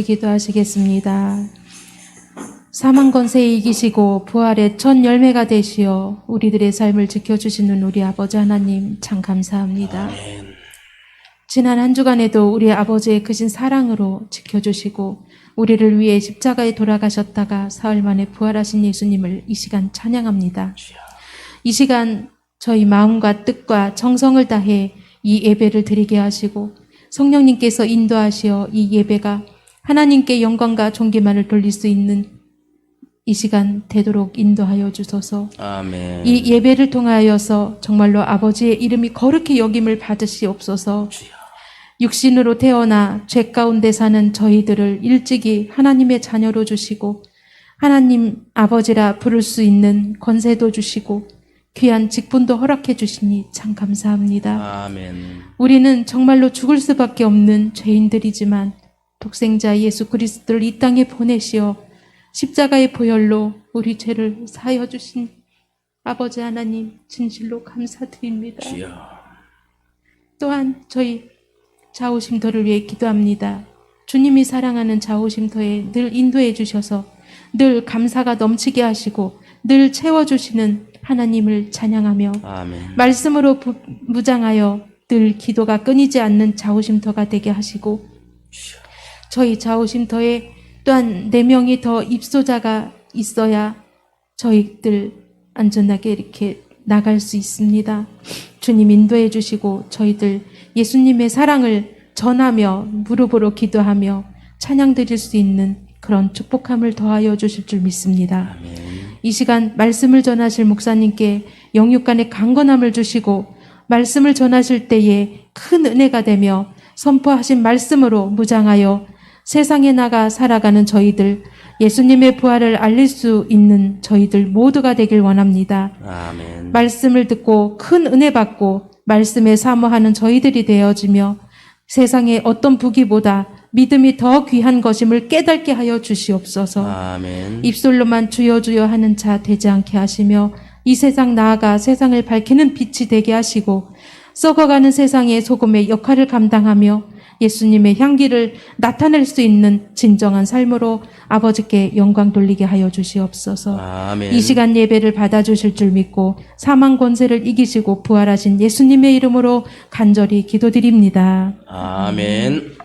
기도하시겠습니다. 사망 권세에 이기시고 부활의 첫 열매가 되시어 우리들의 삶을 지켜주시는 우리 아버지 하나님 참 감사합니다. 아멘. 지난 한 주간에도 우리 아버지의 크신 사랑으로 지켜주시고 우리를 위해 십자가에 돌아가셨다가 사흘 만에 부활하신 예수님을 이 시간 찬양합니다. 이 시간 저희 마음과 뜻과 정성을 다해 이 예배를 드리게 하시고 성령님께서 인도하시어 이 예배가 하나님께 영광과 존귀만을 돌릴 수 있는 이 시간 되도록 인도하여 주소서. 아멘. 이 예배를 통하여서 정말로 아버지의 이름이 거룩히 여김을 받으시옵소서. 육신으로 태어나 죄 가운데 사는 저희들을 일찍이 하나님의 자녀로 주시고 하나님 아버지라 부를 수 있는 권세도 주시고 귀한 직분도 허락해 주시니 참 감사합니다. 아멘. 우리는 정말로 죽을 수밖에 없는 죄인들이지만 독생자 예수 그리스도를 이 땅에 보내시어 십자가의 보혈로 우리 죄를 사하여 주신 아버지 하나님 진실로 감사드립니다. 주여. 또한 저희 좌우심터를 위해 기도합니다. 주님이 사랑하는 좌우심터에 늘 인도해 주셔서 늘 감사가 넘치게 하시고 늘 채워주시는 하나님을 찬양하며 아멘. 말씀으로 무장하여 늘 기도가 끊이지 않는 좌우심터가 되게 하시고 저희 좌우심터에 또한 4명이 더 입소자가 있어야 저희들 안전하게 이렇게 나갈 수 있습니다. 주님 인도해 주시고 저희들 예수님의 사랑을 전하며 무릎으로 기도하며 찬양 드릴 수 있는 그런 축복함을 더하여 주실 줄 믿습니다. 아멘. 이 시간 말씀을 전하실 목사님께 영육간의 강건함을 주시고 말씀을 전하실 때에 큰 은혜가 되며 선포하신 말씀으로 무장하여 세상에 나가 살아가는 저희들, 예수님의 부활을 알릴 수 있는 저희들 모두가 되길 원합니다. 아멘. 말씀을 듣고 큰 은혜 받고 말씀에 사모하는 저희들이 되어지며 세상의 어떤 부귀보다 믿음이 더 귀한 것임을 깨닫게 하여 주시옵소서. 아멘. 입술로만 주여 주여 하는 자 되지 않게 하시며 이 세상 나아가 세상을 밝히는 빛이 되게 하시고 썩어가는 세상의 소금의 역할을 감당하며 예수님의 향기를 나타낼 수 있는 진정한 삶으로 아버지께 영광 돌리게 하여 주시옵소서. 아멘. 이 시간 예배를 받아주실 줄 믿고 사망 권세를 이기시고 부활하신 예수님의 이름으로 간절히 기도드립니다. 아멘.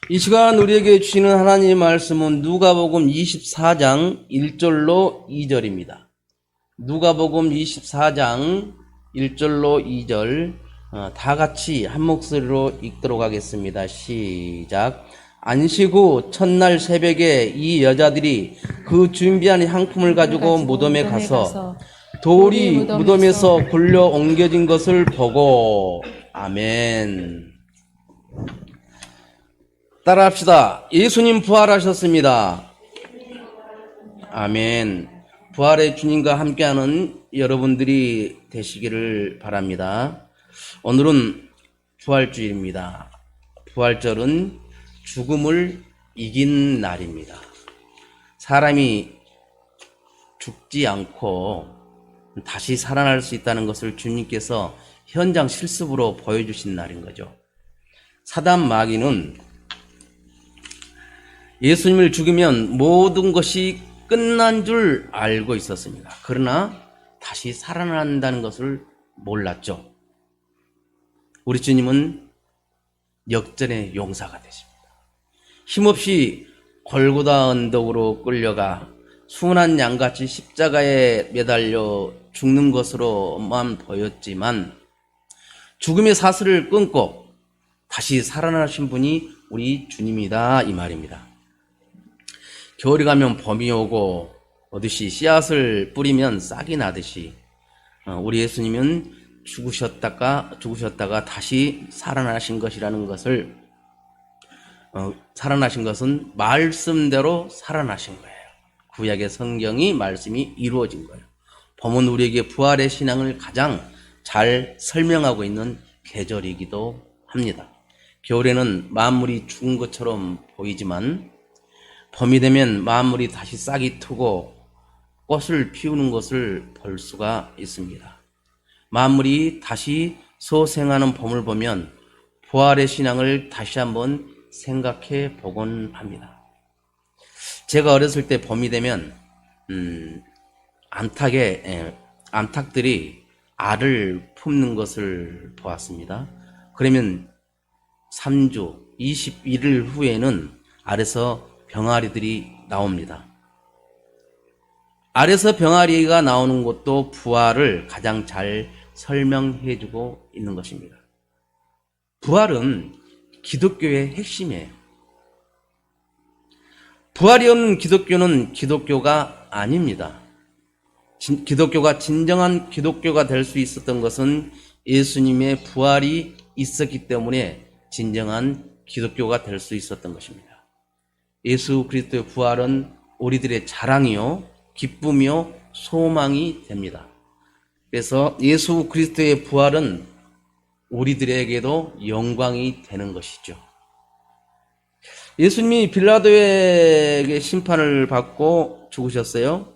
이 시간 우리에게 주시는 하나님의 말씀은 누가복음 24장 1절로 2절입니다. 누가복음 24장 1절로 2절 다 같이 한 목소리로 읽도록 하겠습니다. 시작. 안식 후 첫날 새벽에 이 여자들이 그 준비한 향품을 가지고 무덤에 가서 돌이 무덤에서 굴려 옮겨진 것을 보고 아멘. 따라합시다. 예수님 부활하셨습니다. 아멘. 부활의 주님과 함께하는 여러분들이 되시기를 바랍니다. 오늘은 부활주일입니다. 부활절은 죽음을 이긴 날입니다. 사람이 죽지 않고 다시 살아날 수 있다는 것을 주님께서 현장 실습으로 보여주신 날인 거죠. 사단 마귀는 예수님을 죽이면 모든 것이 끝난 줄 알고 있었습니다. 그러나 다시 살아난다는 것을 몰랐죠. 우리 주님은 역전의 용사가 되십니다. 힘없이 골고다 언덕으로 끌려가 순한 양같이 십자가에 매달려 죽는 것으로만 보였지만 죽음의 사슬을 끊고 다시 살아나신 분이 우리 주님이다 이 말입니다. 겨울이 가면 봄이 오고 오듯이 씨앗을 뿌리면 싹이 나듯이 우리 예수님은 죽으셨다가 다시 살아나신 것이라는 것을 살아나신 것은 말씀대로 살아나신 거예요. 구약의 성경이 말씀이 이루어진 거예요. 봄은 우리에게 부활의 신앙을 가장 잘 설명하고 있는 계절이기도 합니다. 겨울에는 만물이 죽은 것처럼 보이지만 봄이 되면 만물이 다시 싹이 트고 꽃을 피우는 것을 볼 수가 있습니다. 만물이 다시 소생하는 봄을 보면 부활의 신앙을 다시 한번 생각해 보곤 합니다. 제가 어렸을 때 봄이 되면 암탉들이 알을 품는 것을 보았습니다. 그러면 3주, 21일 후에는 알에서 병아리들이 나옵니다. 알에서 병아리가 나오는 것도 부활을 가장 잘 설명해주고 있는 것입니다. 부활은 기독교의 핵심이에요. 부활이 없는 기독교는 기독교가 아닙니다. 기독교가 진정한 기독교가 될 수 있었던 것은 예수님의 부활이 있었기 때문에 진정한 기독교가 될 수 있었던 것입니다. 예수 그리스도의 부활은 우리들의 자랑이요, 기쁨이요, 소망이 됩니다. 그래서 예수 그리스도의 부활은 우리들에게도 영광이 되는 것이죠. 예수님이 빌라도에게 심판을 받고 죽으셨어요.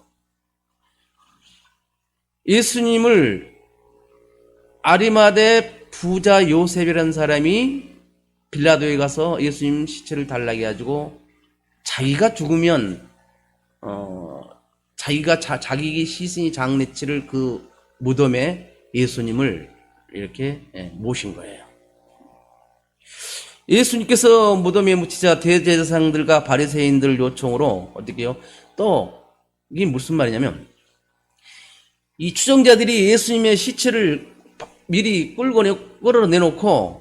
예수님을 아리마대 부자 요셉이라는 사람이 빌라도에 가서 예수님 시체를 달라게 해가지고 자기가 죽으면 자기 시신이 장례치를 그 무덤에 예수님을 이렇게 모신 거예요. 예수님께서 무덤에 묻히자 대제사장들과 바리새인들 요청으로 어떻게 해요? 또 이게 무슨 말이냐면 이 추종자들이 예수님의 시체를 미리 끌어내놓고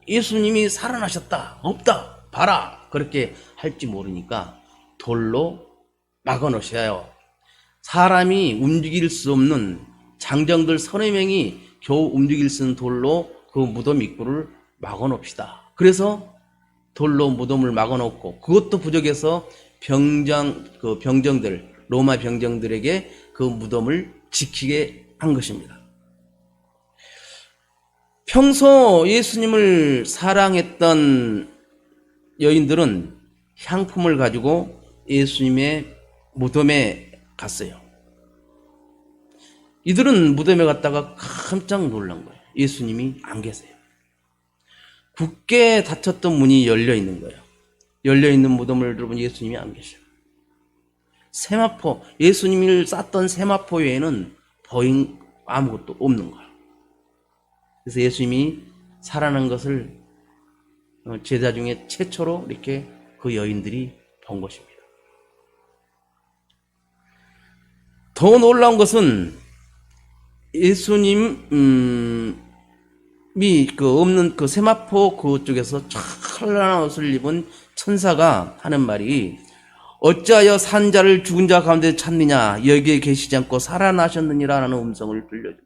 예수님이 살아나셨다, 없다, 봐라 그렇게 할지 모르니까 돌로 막아놓으셔요. 사람이 움직일 수 없는 장정들 30명이 겨우 움직일 수 있는 돌로 그 무덤 입구를 막아놓읍시다. 그래서 돌로 무덤을 막아놓고 그것도 부족해서 병정들, 로마 병정들에게 그 무덤을 지키게 한 것입니다. 평소 예수님을 사랑했던 여인들은 향품을 가지고 예수님의 무덤에 갔어요. 이들은 무덤에 갔다가 깜짝 놀란 거예요. 예수님이 안 계세요. 굳게 닫혔던 문이 열려 있는 거예요. 열려 있는 무덤을 들어보니 예수님이 안 계셔요. 세마포, 예수님을 쌌던 세마포 외에는 보인 아무것도 없는 거예요. 그래서 예수님이 살아난 것을 제자 중에 최초로 이렇게 그 여인들이 본 것입니다. 더 놀라운 것은 예수님이 없는 그 세마포 그쪽에서 찬란한 옷을 입은 천사가 하는 말이 어찌하여 산 자를 죽은 자 가운데 찾느냐 여기에 계시지 않고 살아나셨느니라는 음성을 들려줍니다.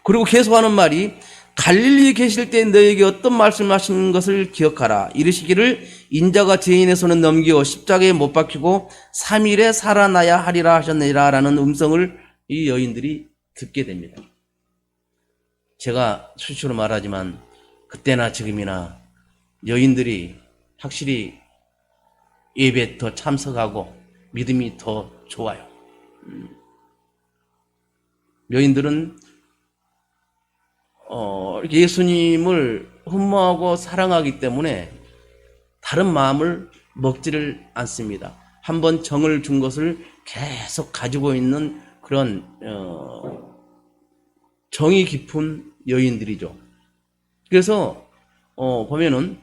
그리고 계속하는 말이 갈릴리에 계실 때 너에게 어떤 말씀하시는 것을 기억하라. 이르시기를 인자가 죄인의 손에 넘기고 십자가에 못 박히고 3일에 살아나야 하리라 하셨느니라 라는 음성을 이 여인들이 듣게 됩니다. 제가 수시로 말하지만 그때나 지금이나 여인들이 확실히 예배에 더 참석하고 믿음이 더 좋아요. 여인들은 예수님을 흠모하고 사랑하기 때문에 다른 마음을 먹지를 않습니다. 한번 정을 준 것을 계속 가지고 있는 그런 정이 깊은 여인들이죠. 그래서 보면은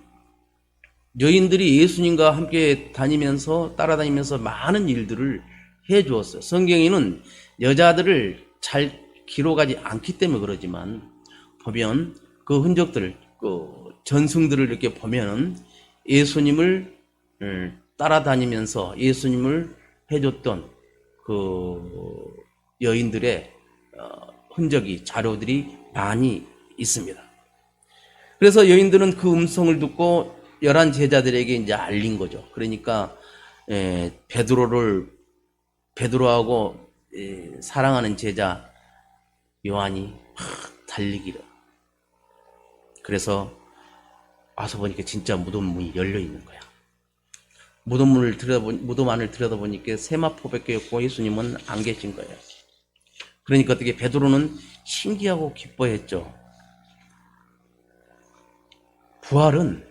여인들이 예수님과 함께 따라다니면서 많은 일들을 해 주었어요. 성경에는 여자들을 잘 기록하지 않기 때문에 그러지만 보면 그 흔적들을, 그 전승들을 이렇게 보면 예수님을 따라다니면서 예수님을 해줬던 그 여인들의 흔적이, 자료들이 많이 있습니다. 그래서 여인들은 그 음성을 듣고 11 제자들에게 이제 알린 거죠. 그러니까 베드로하고 사랑하는 제자 요한이 막 달리기를. 그래서 와서 보니까 진짜 무덤 문이 열려 있는 거야. 무덤 안을 들여다보니까 세마포밖에 없고 예수님은 안 계신 거예요. 그러니까 어떻게 베드로는 신기하고 기뻐했죠. 부활은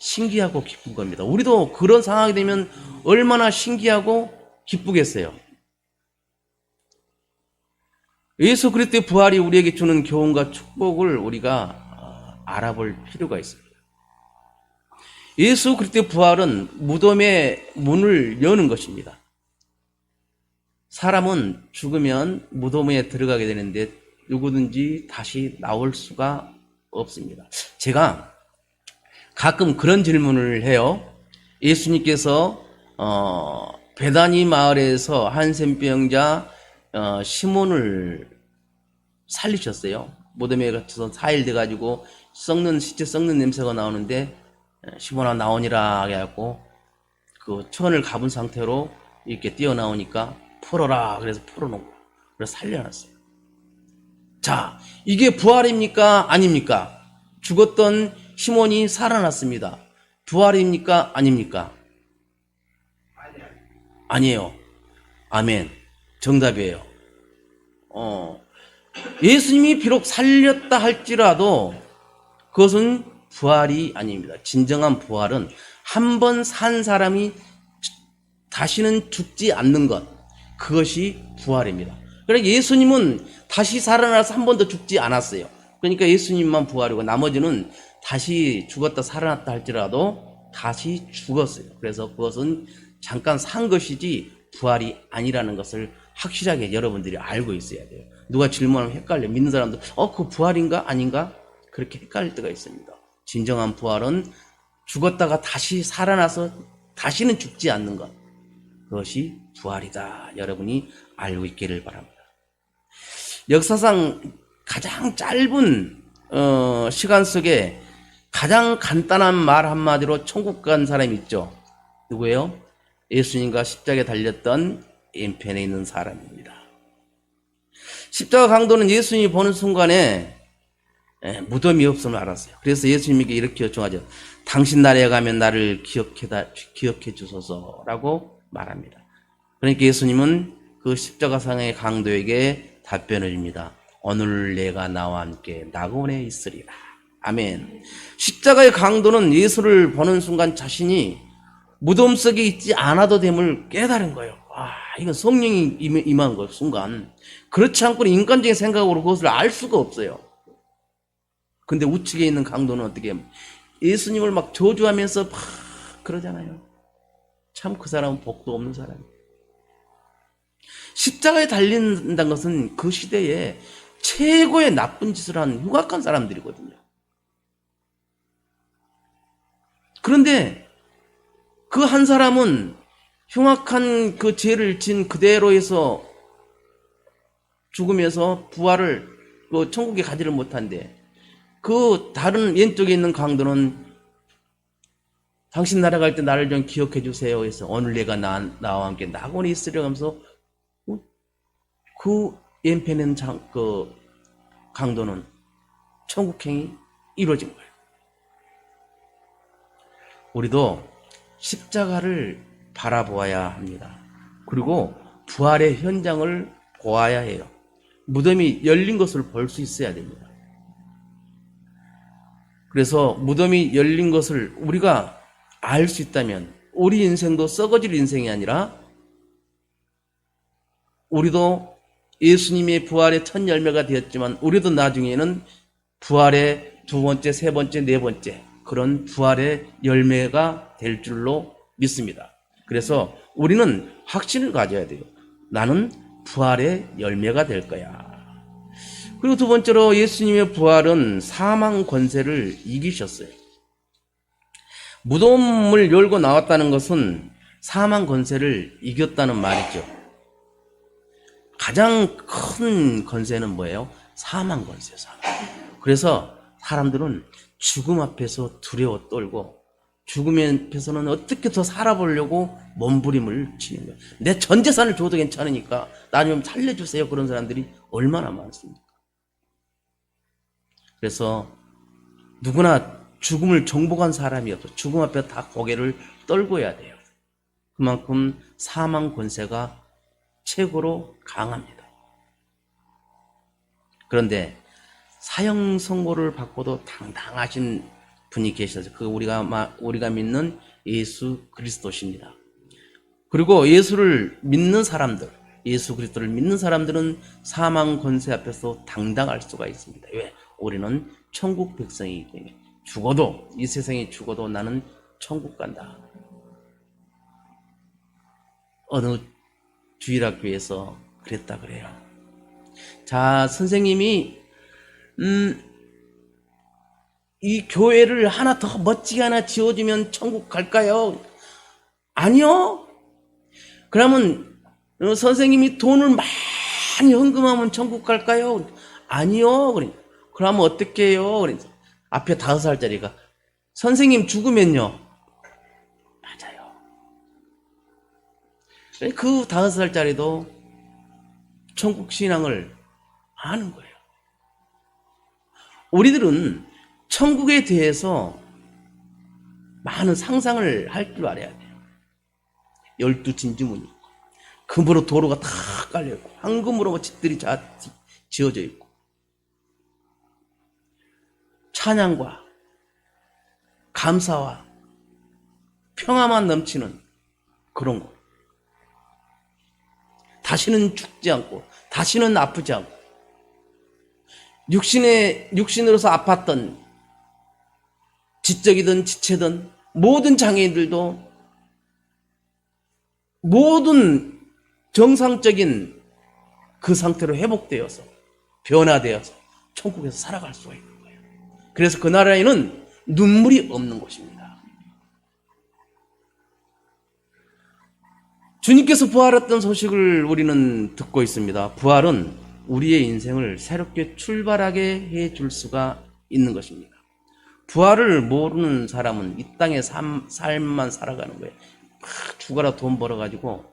신기하고 기쁜 겁니다. 우리도 그런 상황이 되면 얼마나 신기하고 기쁘겠어요. 예수 그리스도의 부활이 우리에게 주는 교훈과 축복을 우리가 알아볼 필요가 있습니다. 예수 그리스도의 부활은 무덤의 문을 여는 것입니다. 사람은 죽으면 무덤에 들어가게 되는데 누구든지 다시 나올 수가 없습니다. 제가 가끔 그런 질문을 해요. 예수님께서 베다니 마을에서 한센병자 시몬을 살리셨어요. 무덤에 갇혀서 4일 돼가지고 시체 썩는 냄새가 나오는데 시몬아 나오니라 해갖고 그 천을 가분 상태로 이렇게 뛰어나오니까 풀어라 그래서 풀어놓고 그래서 살려놨어요. 자, 이게 부활입니까? 아닙니까? 죽었던 시몬이 살아났습니다. 부활입니까? 아닙니까? 아니에요. 아멘. 정답이에요. 예수님이 비록 살렸다 할지라도 그것은 부활이 아닙니다. 진정한 부활은 한 번 산 사람이 다시는 죽지 않는 것, 그것이 부활입니다. 그러니까 예수님은 다시 살아나서 한 번도 죽지 않았어요. 그러니까 예수님만 부활이고 나머지는 다시 죽었다 살아났다 할지라도 다시 죽었어요. 그래서 그것은 잠깐 산 것이지 부활이 아니라는 것을 확실하게 여러분들이 알고 있어야 돼요. 누가 질문하면 헷갈려. 믿는 사람도 그 부활인가 아닌가? 그렇게 헷갈릴 때가 있습니다. 진정한 부활은 죽었다가 다시 살아나서 다시는 죽지 않는 것, 그것이 부활이다. 여러분이 알고 있기를 바랍니다. 역사상 가장 짧은 시간 속에 가장 간단한 말 한마디로 천국 간 사람이 있죠. 누구예요? 예수님과 십자가에 달렸던 왼편에 있는 사람입니다. 십자가 강도는 예수님이 보는 순간에 무덤이 없음을 알았어요. 그래서 예수님에게 이렇게 요청하죠. 당신 나라에 가면 나를 기억해 주소서라고 말합니다. 그러니까 예수님은 그 십자가상의 강도에게 답변을 줍니다. 오늘 내가 나와 함께 낙원에 있으리라. 아멘. 십자가의 강도는 예수를 보는 순간 자신이 무덤 속에 있지 않아도 됨을 깨달은 거예요. 이건 성령이 임한 것 순간. 그렇지 않고는 인간적인 생각으로 그것을 알 수가 없어요. 근데 우측에 있는 강도는 어떻게 예수님을 막 저주하면서 막 그러잖아요. 참 그 사람은 복도 없는 사람이에요. 십자가에 달린다는 것은 그 시대에 최고의 나쁜 짓을 한 흉악한 사람들이거든요. 그런데 그 한 사람은 흉악한 그 죄를 진 그대로 해서 죽으면서 부활을 천국에 가지를 못한대. 그 다른 왼쪽에 있는 강도는 당신 나라 갈 때 나를 좀 기억해 주세요 해서 오늘 내가 나와 함께 낙원에 있으려 하면서 그 왼편에 있는 그 강도는 천국행이 이루어진 거예요. 우리도 십자가를 바라보아야 합니다. 그리고 부활의 현장을 보아야 해요. 무덤이 열린 것을 볼 수 있어야 됩니다. 그래서 무덤이 열린 것을 우리가 알 수 있다면 우리 인생도 썩어질 인생이 아니라 우리도 예수님의 부활의 첫 열매가 되었지만 우리도 나중에는 부활의 두 번째, 세 번째, 네 번째 그런 부활의 열매가 될 줄로 믿습니다. 그래서 우리는 확신을 가져야 돼요. 나는 부활의 열매가 될 거야. 그리고 두 번째로 예수님의 부활은 사망 권세를 이기셨어요. 무덤을 열고 나왔다는 것은 사망 권세를 이겼다는 말이죠. 가장 큰 권세는 뭐예요? 사망 권세, 사망. 그래서 사람들은 죽음 앞에서 두려워 떨고 죽음 앞에서는 어떻게 더 살아보려고 몸부림을 치는 거예요. 내 전 재산을 줘도 괜찮으니까 나 좀 살려주세요. 그런 사람들이 얼마나 많습니까? 그래서 누구나 죽음을 정복한 사람이어도 죽음 앞에 다 고개를 떨궈야 돼요. 그만큼 사망 권세가 최고로 강합니다. 그런데 사형 선고를 받고도 당당하신 분이 계셔서 그 우리가 믿는 예수 그리스도십니다. 그리고 예수를 믿는 사람들, 예수 그리스도를 믿는 사람들은 사망 권세 앞에서 당당할 수가 있습니다. 왜? 우리는 천국 백성이기 때문에 죽어도 이 세상에 죽어도 나는 천국 간다. 어느 주일학교에서 그랬다 그래요. 자, 선생님이 이 교회를 하나 더 멋지게 하나 지어주면 천국 갈까요? 아니요. 그러면 선생님이 돈을 많이 헌금하면 천국 갈까요? 아니요. 그러면 어떻게 해요? 그러니까 앞에 5살짜리가 선생님 죽으면요. 맞아요. 그 5살짜리도 천국 신앙을 아는 거예요. 우리들은 천국에 대해서 많은 상상을 할 줄 알아야 돼요. 12진주문이 있고 금으로 도로가 다 깔려 있고 황금으로 집들이 다 지어져 있고 찬양과 감사와 평화만 넘치는 그런 거. 다시는 죽지 않고 다시는 아프지 않고 육신으로서 아팠던 지적이든 지체든 모든 장애인들도 모든 정상적인 그 상태로 회복되어서 변화되어서 천국에서 살아갈 수가 있는 거예요. 그래서 그 나라에는 눈물이 없는 곳입니다. 주님께서 부활했던 소식을 우리는 듣고 있습니다. 부활은 우리의 인생을 새롭게 출발하게 해줄 수가 있는 것입니다. 부활을 모르는 사람은 이 땅의 삶만 살아가는 거예요. 죽어라 돈 벌어가지고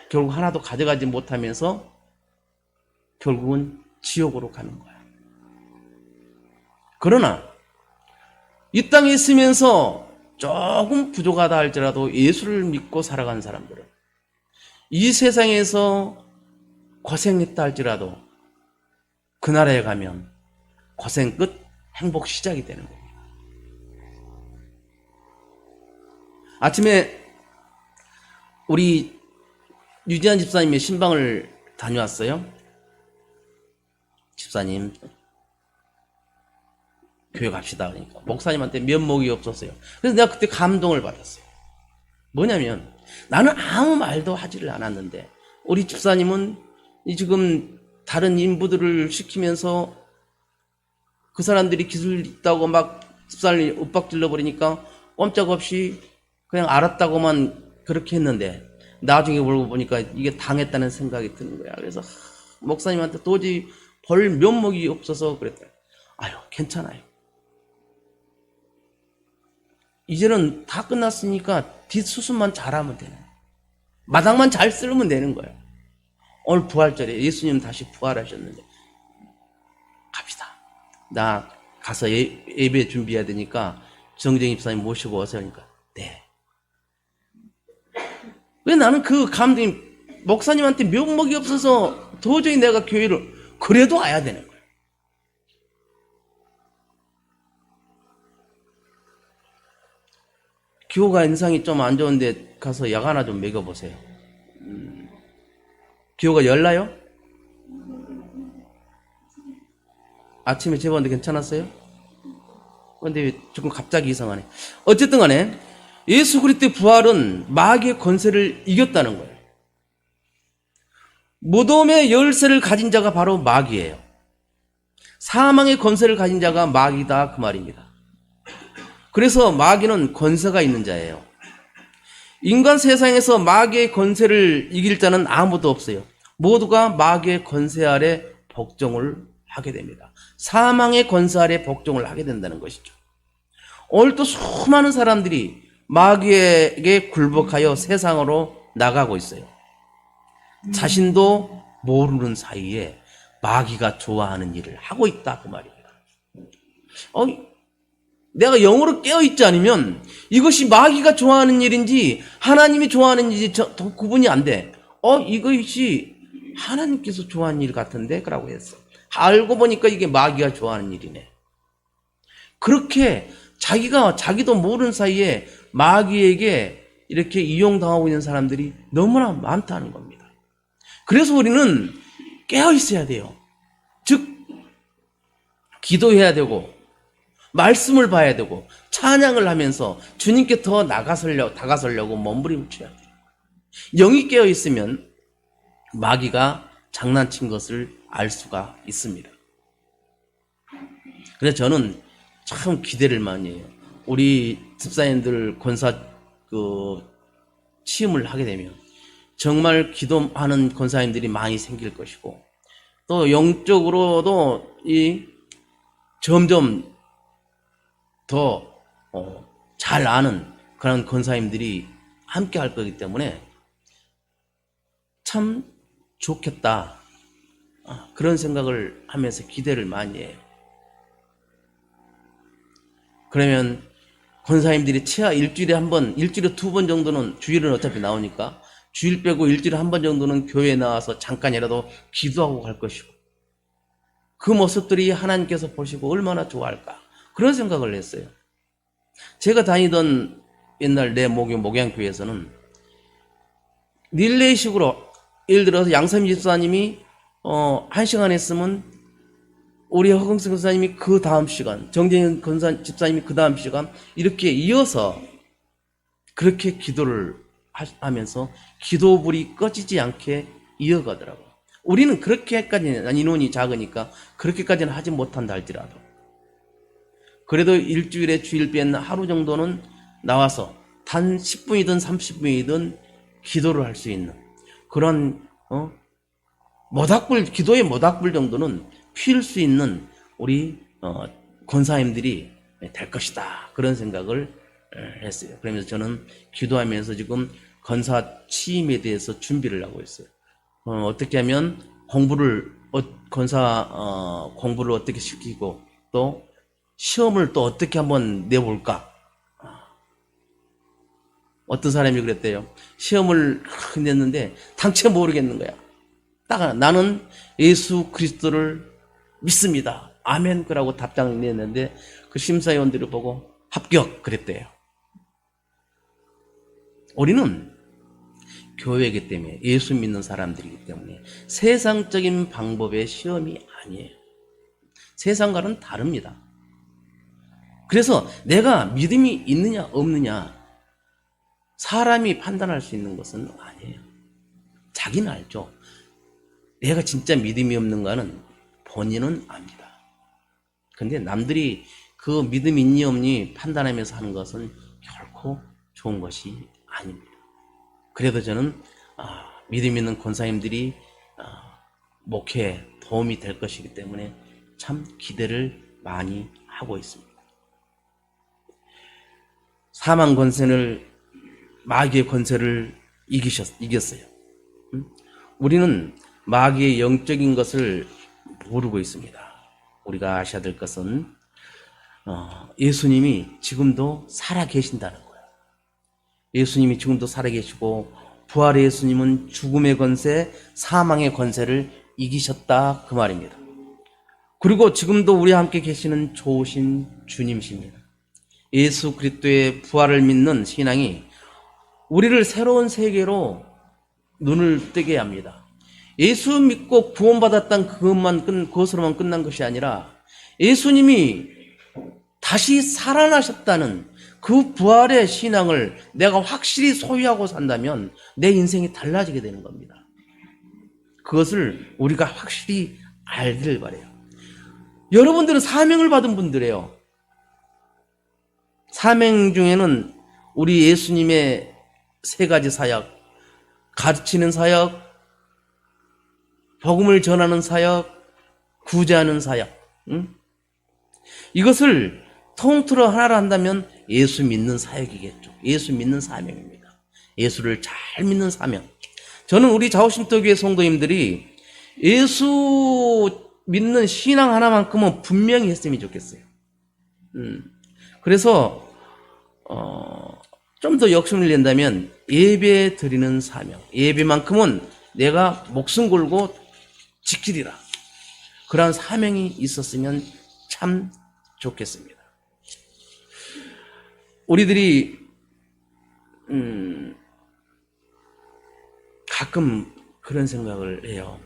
결국 하나도 가져가지 못하면서 결국은 지옥으로 가는 거야. 그러나 이 땅에 있으면서 조금 부족하다 할지라도 예수를 믿고 살아간 사람들은 이 세상에서 고생했다 할지라도 그 나라에 가면 고생 끝 행복 시작이 되는 겁니다. 아침에 우리 유지한 집사님의 신방을 다녀왔어요. 집사님 교회 갑시다 그러니까 목사님한테 면목이 없었어요. 그래서 내가 그때 감동을 받았어요. 뭐냐면 나는 아무 말도 하지를 않았는데 우리 집사님은 지금 다른 인부들을 시키면서 그 사람들이 기술 있다고 막 집사님이 윽박질러 버리니까 꼼짝없이 그냥 알았다고만 그렇게 했는데 나중에 몰고 보니까 이게 당했다는 생각이 드는 거야. 그래서 목사님한테 도저히 벌 면목이 없어서 그랬다. 아유 괜찮아요. 이제는 다 끝났으니까 뒷수습만 잘하면 되는 거야. 마당만 잘 쓸면 되는 거야. 오늘 부활절에 예수님 다시 부활하셨는데 갑시다. 나 가서 예배 준비해야 되니까 정정 입사님 모시고 오세요. 하니까 네. 왜 나는 그 감독님 목사님한테 면목이 없어서 도저히 내가 교회를 그래도 와야 되는 거야. 기호가 인상이 좀 안 좋은데 가서 약 하나 좀 먹여보세요. 기호가 열나요? 아침에 재봤는데 괜찮았어요? 근데 조금 갑자기 이상하네. 어쨌든 간에 예수 그리스도의 부활은 마귀의 권세를 이겼다는 거예요. 무덤의 열쇠를 가진 자가 바로 마귀예요. 사망의 권세를 가진 자가 마귀다 그 말입니다. 그래서 마귀는 권세가 있는 자예요. 인간 세상에서 마귀의 권세를 이길 자는 아무도 없어요. 모두가 마귀의 권세 아래 복종을 하게 됩니다. 사망의 권세 아래 복종을 하게 된다는 것이죠. 오늘도 수많은 사람들이 마귀에게 굴복하여 세상으로 나가고 있어요. 자신도 모르는 사이에 마귀가 좋아하는 일을 하고 있다 그 말입니다. 내가 영으로 깨어있지 않으면 이것이 마귀가 좋아하는 일인지 하나님이 좋아하는 일인지 구분이 안 돼. 이것이 하나님께서 좋아하는 일 같은데? 라고 했어. 알고 보니까 이게 마귀가 좋아하는 일이네. 그렇게 자기도 모르는 사이에 마귀에게 이렇게 이용당하고 있는 사람들이 너무나 많다는 겁니다. 그래서 우리는 깨어 있어야 돼요. 즉, 기도해야 되고, 말씀을 봐야 되고, 찬양을 하면서 주님께 더 다가서려고 몸부림을 쳐야 돼요. 영이 깨어 있으면 마귀가 장난친 것을 알 수가 있습니다. 그래서 저는 참 기대를 많이 해요. 우리 집사님들 권사 취임을 하게 되면 정말 기도하는 권사님들이 많이 생길 것이고, 또 영적으로도 점점 더 잘 아는 그런 권사님들이 함께 할 거기 때문에 참 좋겠다, 그런 생각을 하면서 기대를 많이 해요. 그러면 권사님들이 최하 일주일에 2번 정도는, 주일은 어차피 나오니까 주일 빼고 일주일에 1번 정도는 교회에 나와서 잠깐이라도 기도하고 갈 것이고, 그 모습들이 하나님께서 보시고 얼마나 좋아할까, 그런 생각을 했어요. 제가 다니던 옛날 내 목양교회에서는 릴레이식으로, 예를 들어서 양삼 집사님이 1시간 했으면 우리 허경수 권사님이 그 다음 시간, 정재현 집사님이 그 다음 시간, 이렇게 이어서 그렇게 기도를 하면서 기도불이 꺼지지 않게 이어가더라고요. 우리는 그렇게까지는, 인원이 작으니까 그렇게까지는 하지 못한다 할지라도, 그래도 일주일에 주일 뺀 하루 정도는 나와서 단 10분이든 30분이든 기도를 할 수 있는 그런 기도의 모닥불 정도는 피울 수 있는 우리 권사님들이 될 것이다, 그런 생각을 했어요. 그러면서 저는 기도하면서 지금 권사 취임에 대해서 준비를 하고 있어요. 어떻게 하면 권사 공부를 어떻게 시키고, 또 시험을 또 어떻게 한번 내볼까. 어떤 사람이 그랬대요. 시험을 냈는데 당최 모르겠는 거야. 딱 하나, 나는 예수 그리스도를 믿습니다, 아멘, 그라고 답장을 냈는데 그 심사위원들을 보고 합격 그랬대요. 우리는 교회이기 때문에, 예수 믿는 사람들이기 때문에 세상적인 방법의 시험이 아니에요. 세상과는 다릅니다. 그래서 내가 믿음이 있느냐 없느냐 사람이 판단할 수 있는 것은 아니에요. 자기는 알죠. 내가 진짜 믿음이 없는가는 본인은 압니다. 근데 남들이 그 믿음 있니 없니 판단하면서 하는 것은 결코 좋은 것이 아닙니다. 그래도 저는 믿음 있는 권사님들이 목회에 도움이 될 것이기 때문에 참 기대를 많이 하고 있습니다. 사망 권세를, 마귀의 권세를 이겼어요. 우리는 마귀의 영적인 것을 모르고 있습니다. 우리가 아셔야 될 것은 예수님이 지금도 살아 계신다는 거예요. 예수님이 지금도 살아 계시고, 부활의 예수님은 죽음의 권세, 사망의 권세를 이기셨다, 그 말입니다. 그리고 지금도 우리와 함께 계시는 좋으신 주님이십니다. 예수 그리스도의 부활을 믿는 신앙이 우리를 새로운 세계로 눈을 뜨게 합니다. 예수 믿고 구원받았다는 그것으로만 끝난 것이 아니라, 예수님이 다시 살아나셨다는 그 부활의 신앙을 내가 확실히 소유하고 산다면 내 인생이 달라지게 되는 겁니다. 그것을 우리가 확실히 알기를 바라요. 여러분들은 사명을 받은 분들이에요. 사명 중에는 우리 예수님의 3가지 사역, 가르치는 사역, 복음을 전하는 사역, 구제하는 사역, 이것을 통틀어 하나로 한다면 예수 믿는 사역이겠죠. 예수 믿는 사명입니다. 예수를 잘 믿는 사명. 저는 우리 자오신터교회 성도님들이 예수 믿는 신앙 하나만큼은 분명히 했으면 좋겠어요. 그래서 좀 더 욕심을 낸다면 예배 드리는 사명, 예배만큼은 내가 목숨 걸고 지키리라, 그러한 사명이 있었으면 참 좋겠습니다. 우리들이 가끔 그런 생각을 해요.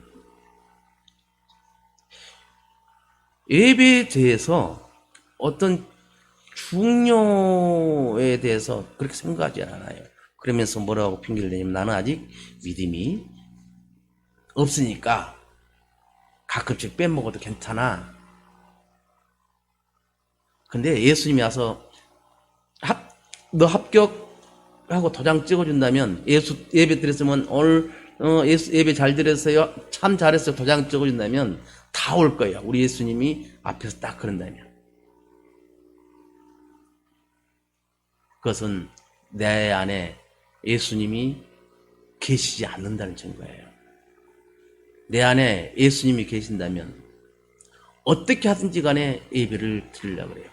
예배에 대해서 어떤 중요에 대해서 그렇게 생각하지 않아요. 그러면서 뭐라고 핑계를 내냐면 나는 아직 믿음이 없으니까 가끔씩 빼먹어도 괜찮아. 근데 예수님이 와서 너 합격하고 도장 찍어준다면, 예배 드렸으면 오늘 예배 잘 드렸어요, 참 잘했어요, 도장 찍어준다면 다 올 거예요. 우리 예수님이 앞에서 딱 그런다면. 그것은 내 안에 예수님이 계시지 않는다는 증거예요. 내 안에 예수님이 계신다면 어떻게 하든지 간에 예배를 드리려고 그래요.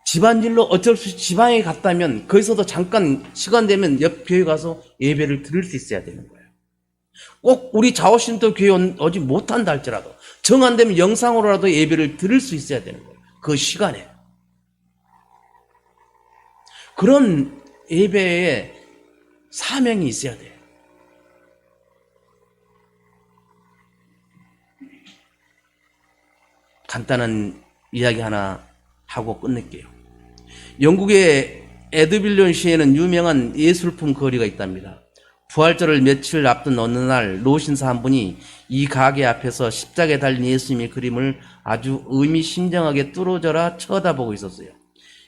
집안일로 어쩔 수 없이 지방에 갔다면 거기서도 잠깐 시간 되면 옆 교회 가서 예배를 드릴 수 있어야 되는 거예요. 꼭 우리 자오신도 교회 오지 못한다 할지라도 정 안 되면 영상으로라도 예배를 드릴 수 있어야 되는 거예요. 그 시간에. 그런 예배에 사명이 있어야 돼요. 간단한 이야기 하나 하고 끝낼게요. 영국의 에드빌런 시에는 유명한 예술품 거리가 있답니다. 부활절을 며칠 앞둔 어느 날 노신사 한 분이 이 가게 앞에서 십자가에 달린 예수님의 그림을 아주 의미심장하게 뚫어져라 쳐다보고 있었어요.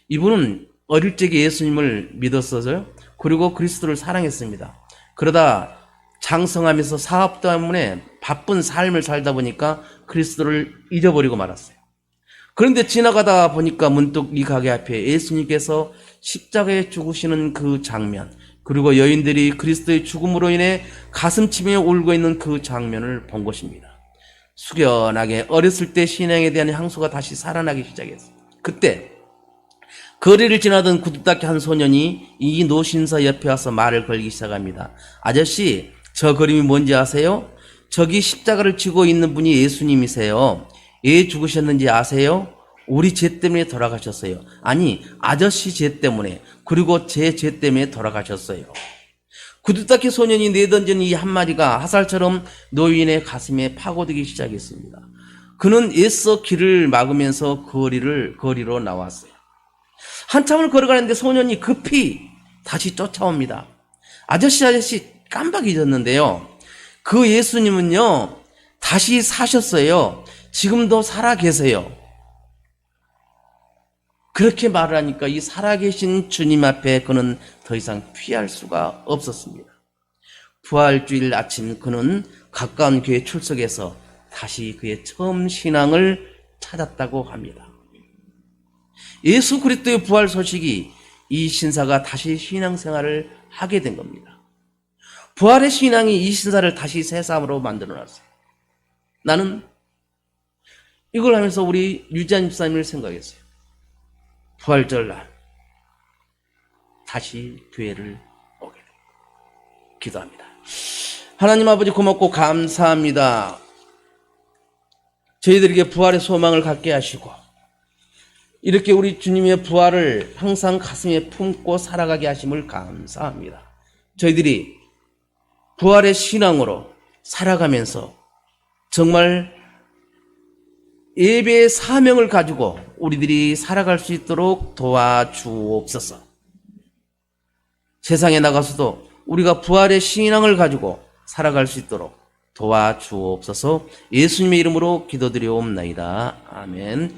이분은 어릴 적에 예수님을 믿었어요. 그리고 그리스도를 사랑했습니다. 그러다 장성하면서 사업 때문에 바쁜 삶을 살다 보니까 그리스도를 잊어버리고 말았어요. 그런데 지나가다 보니까 문득 이 가게 앞에 예수님께서 십자가에 죽으시는 그 장면, 그리고 여인들이 그리스도의 죽음으로 인해 가슴치며 울고 있는 그 장면을 본 것입니다. 숙연하게 어렸을 때 신앙에 대한 향수가 다시 살아나기 시작했어요. 그때 거리를 지나던 구두닦이 한 소년이 이 노신사 옆에 와서 말을 걸기 시작합니다. 아저씨, 저 그림이 뭔지 아세요? 저기 십자가를 지고 있는 분이 예수님이세요. 왜 죽으셨는지 아세요? 우리 죄 때문에 돌아가셨어요. 아니, 아저씨 죄 때문에, 그리고 제 죄 때문에 돌아가셨어요. 구두닦이 소년이 내던진 이 한마디가 화살처럼 노인의 가슴에 파고들기 시작했습니다. 그는 애써 길을 막으면서 거리로 나왔어요. 한참을 걸어가는데 소년이 급히 다시 쫓아옵니다. 아저씨 깜빡 잊었는데요. 그 예수님은요, 다시 사셨어요. 지금도 살아 계세요. 그렇게 말을 하니까 이 살아계신 주님 앞에 그는 더 이상 피할 수가 없었습니다. 부활주일 아침 그는 가까운 교회 출석해서 다시 그의 처음 신앙을 찾았다고 합니다. 예수 그리스도의 부활 소식이 이 신사가 다시 신앙생활을 하게 된 겁니다. 부활의 신앙이 이 신사를 다시 새 사람으로 만들어놨어요. 나는 이걸 하면서 우리 유지한 집사님을 생각했어요. 부활절 날 다시 교회를 오게 됩니다. 기도합니다. 하나님 아버지 고맙고 감사합니다. 저희들에게 부활의 소망을 갖게 하시고 이렇게 우리 주님의 부활을 항상 가슴에 품고 살아가게 하심을 감사합니다. 저희들이 부활의 신앙으로 살아가면서 정말 예배의 사명을 가지고 우리들이 살아갈 수 있도록 도와주옵소서. 세상에 나가서도 우리가 부활의 신앙을 가지고 살아갈 수 있도록 도와주옵소서. 예수님의 이름으로 기도드리옵나이다. 아멘.